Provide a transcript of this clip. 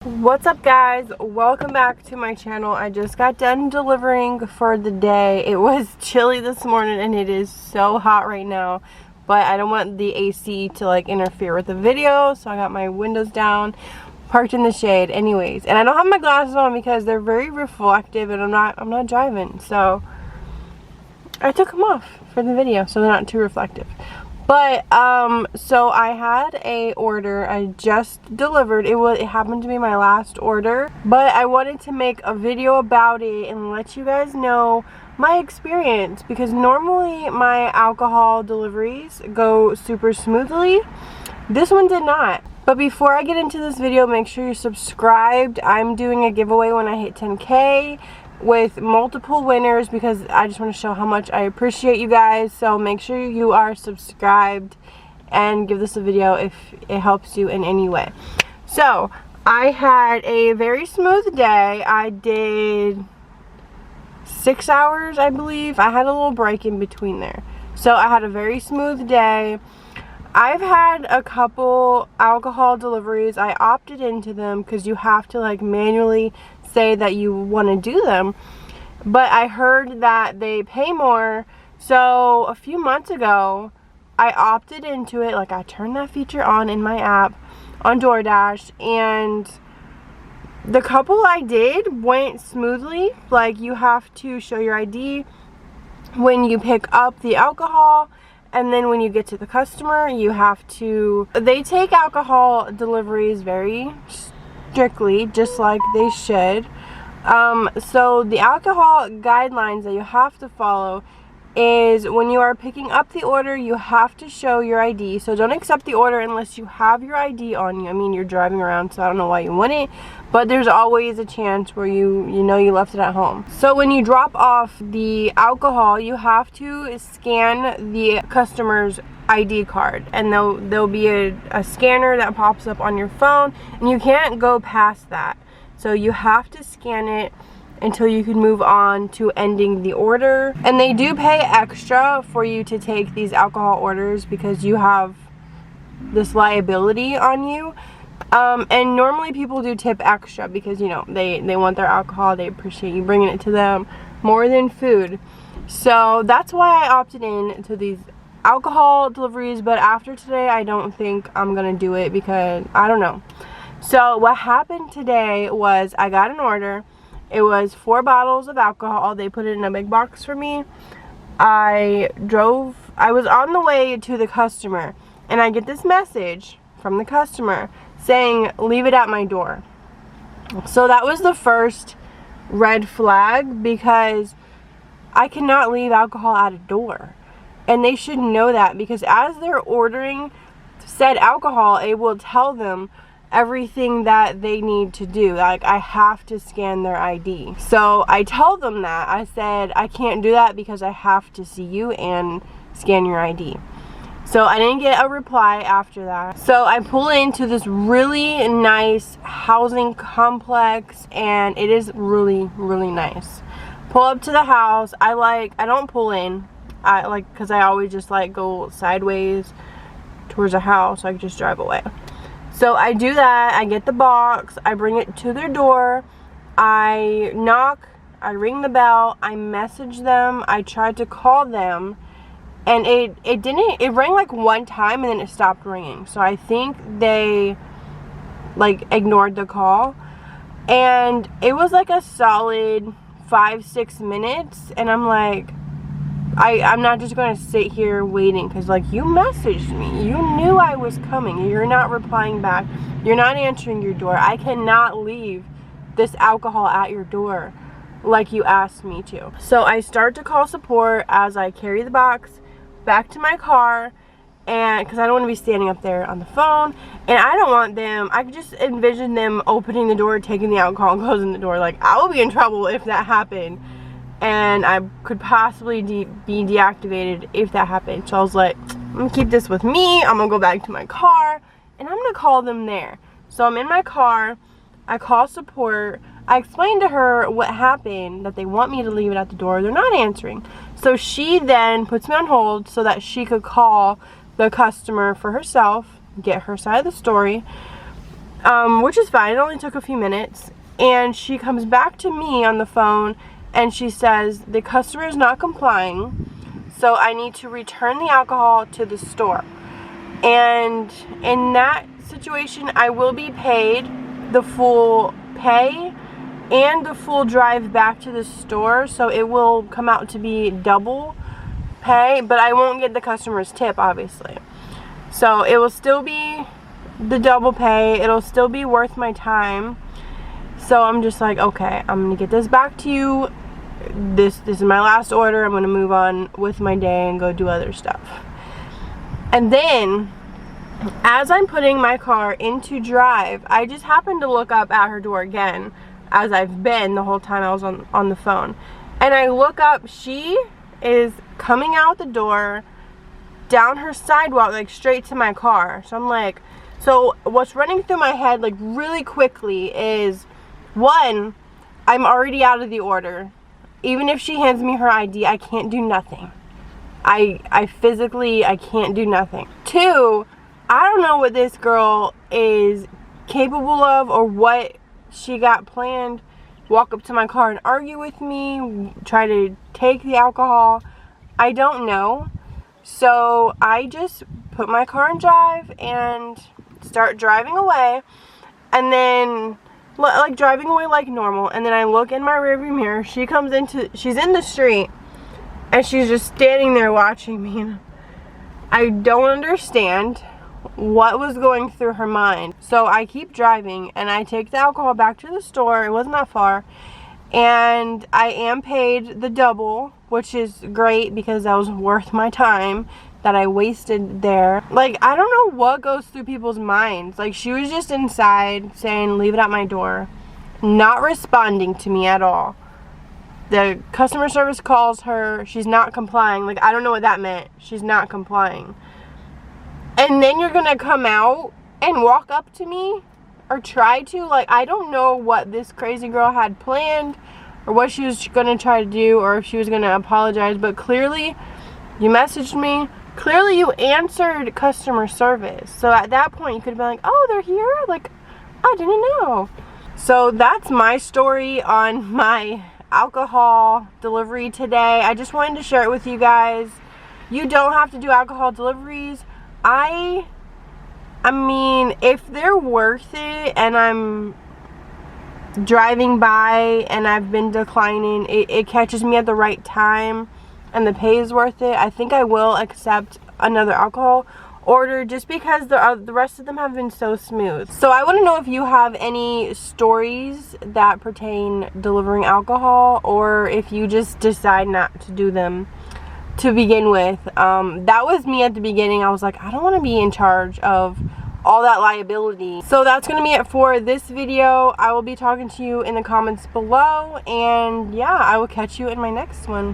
What's up, guys? Welcome back to my channel. I just got done delivering for the day. It was chilly this morning and it is so hot right now, but I don't want the AC to like interfere with the video, so I got my windows down, parked in the shade. Anyways, and I don't have my glasses on because they're very reflective and I'm not driving, so I took them off for the video so they're not too reflective. But so I had a order I just delivered. It happened to be my last order, but I wanted to make a video about it and let you guys know my experience, because normally my alcohol deliveries go super smoothly. This one did not. But before I get into this video, make sure you're subscribed. I'm doing a giveaway when I hit 10K with multiple winners, because I just want to show how much I appreciate you guys. So make sure you are subscribed and give this a video if it helps you in any way. So I had a very smooth day. I did 6 hours, I believe. I had a little break in between there, so I had a very smooth day. I've had a couple alcohol deliveries. I opted into them because you have to like manually say that you want to do them, but I heard that they pay more. So a few months ago I opted into it. Like, I turned that feature on in my app on DoorDash, and the couple I did went smoothly. Like, you have to show your ID when you pick up the alcohol, and then when you get to the customer you have to, they take alcohol deliveries very strictly, just like they should. So the alcohol guidelines that you have to follow is when you are picking up the order, you have to show your ID. So don't accept the order unless you have your ID on you. I mean, you're driving around, so I don't know why you wouldn't, but there's always a chance where you know you left it at home. So when you drop off the alcohol, you have to scan the customer's ID card, and there'll be a scanner that pops up on your phone, and you can't go past that. So you have to scan it until you can move on to ending the order. And they do pay extra for you to take these alcohol orders because you have this liability on you. And normally people do tip extra because, you know, they want their alcohol, they appreciate you bringing it to them more than food. So that's why I opted in to these alcohol deliveries. But after today, I don't think I'm gonna do it because I don't know. So what happened today was I got an order. It was 4 bottles of alcohol. They put it in a big box for me. I was on the way to the customer, and I get this message from the customer saying, leave it at my door. So that was the first red flag, because I cannot leave alcohol at a door. And they should know that, because as they're ordering said alcohol, it will tell them everything that they need to do. Like, I have to scan their ID. So I tell them that. I said, I can't do that because I have to see you and scan your ID. So I didn't get a reply after that. So I pull into this really nice housing complex, and it is really, really nice. Pull up to the house. I don't pull in. Because I always just like go sideways towards a house, so I can just drive away. So I do that. I get the box, I bring it to their door, I knock, I ring the bell, I message them, I tried to call them, and it rang like one time and then it stopped ringing. So I think they like ignored the call, and it was like a solid 5-6 minutes, and I'm like, I'm not just going to sit here waiting, because like, you messaged me, you knew I was coming, you're not replying back, you're not answering your door. I cannot leave this alcohol at your door like you asked me to. So I start to call support as I carry the box back to my car, and because I don't want to be standing up there on the phone, and I don't want them, I could just envision them opening the door, taking the alcohol, and closing the door. Like, I would be in trouble if that happened, and I could possibly be deactivated if that happened. So I was like, I'm gonna keep this with me, I'm gonna go back to my car, and I'm gonna call them there. So I'm in my car, I call support, I explained to her what happened, that they want me to leave it at the door, they're not answering. So she then puts me on hold so that she could call the customer for herself, get her side of the story. which is fine. It only took a few minutes. And she comes back to me on the phone and she says, the customer is not complying, so I need to return the alcohol to the store. And in that situation, I will be paid the full pay and the full drive back to the store, so it will come out to be double pay, but I won't get the customer's tip, obviously. So it will still be the double pay, it'll still be worth my time. So I'm just like, okay, I'm gonna get this back to you. This is my last order. I'm gonna move on with my day and go do other stuff. And then, as I'm putting my car into drive, I just happened to look up at her door again, as I've been the whole time I was on the phone. And I look up, she is coming out the door, down her sidewalk, like straight to my car. So I'm like, so what's running through my head like really quickly is, one, I'm already out of the order. Even if she hands me her ID, I can't do nothing. I physically, I can't do nothing. Two, I don't know what this girl is capable of or what she got planned. Walk up to my car and argue with me, try to take the alcohol. I don't know. So I just put my car in drive and start driving away. And then, like, driving away like normal. And then I look in my rearview mirror. She's in the street. And she's just standing there watching me. I don't understand what was going through her mind. So I keep driving and I take the alcohol back to the store. It wasn't that far. And I am paid the double, which is great because that was worth my time that I wasted there. Like, I don't know what goes through people's minds. Like, she was just inside saying, leave it at my door. Not responding to me at all. The customer service calls her. She's not complying. Like, I don't know what that meant. She's not complying. And then you're gonna come out and walk up to me or try to. Like, I don't know what this crazy girl had planned or what she was gonna try to do or if she was gonna apologize. But clearly, you messaged me. Clearly, you answered customer service. So at that point, you could have been like, oh, they're here? Like, I didn't know. So that's my story on my alcohol delivery today. I just wanted to share it with you guys. You don't have to do alcohol deliveries. I mean, if they're worth it and I'm driving by and I've been declining, it catches me at the right time and the pay is worth it, I think I will accept another alcohol order just because the rest of them have been so smooth. So I want to know if you have any stories that pertain delivering alcohol or if you just decide not to do them to begin with. That was me at the beginning. I was like, I don't want to be in charge of all that liability. So that's going to be it for this video. I will be talking to you in the comments below, and yeah, I will catch you in my next one.